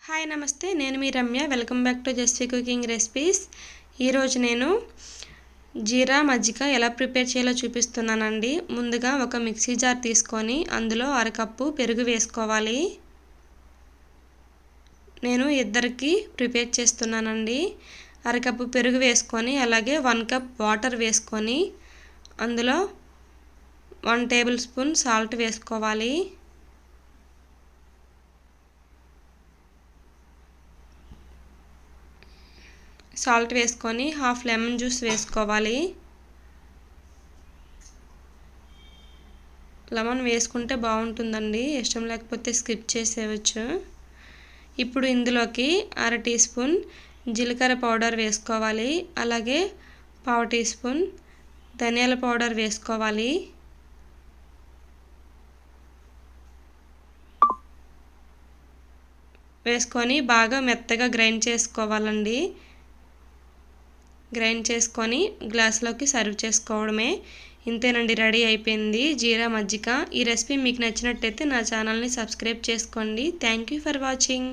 Hi నమస్తే, నేను మీ Ramya. Welcome back to Jasvi cooking recipes. ఈరోజు నేను జీరా మజ్జిగ ఎలా ప్రిపేర్ చేయాలో చూపిస్తున్నానండి. ముందుగా ఒక మిక్సీ జార్ తీసుకొని అందులో అరకప్పు పెరుగు వేసుకోవాలి. నేను ఇద్దరికి ప్రిపేర్ చేస్తున్నానండి. అరకప్పు పెరుగు వేసుకొని అలాగే 1 కప్ వాటర్ వేసుకొని అందులో 1 టేబుల్ స్పూన్ సాల్ట్ వేసుకోవాలి. సాల్ట్ వేసుకొని హాఫ్ లెమన్ జ్యూస్ వేసుకోవాలి. లెమన్ వేసుకుంటే బాగుంటుందండి, ఇష్టం లేకపోతే స్కిప్ చేసేయవచ్చు. ఇప్పుడు ఇందులోకి 1/2 టీ స్పూన్ జీలకర్ర పౌడర్ వేసుకోవాలి. అలాగే 1/2 టీ స్పూన్ ధనియాల పౌడర్ వేసుకోవాలి. వేసుకొని బాగా మెత్తగా గ్రైండ్ చేసుకోవాలండి. గ్రైండ్ చేసుకొని గ్లాస్లోకి సర్వ్ చేసుకోవడమే. ఇంతేనండి, రెడీ అయిపోయింది జీరా మజ్జిగ. ఈ రెసిపీ మీకు నచ్చినట్టయితే నా ఛానల్ని సబ్స్క్రైబ్ చేసుకోండి. Thank you for watching.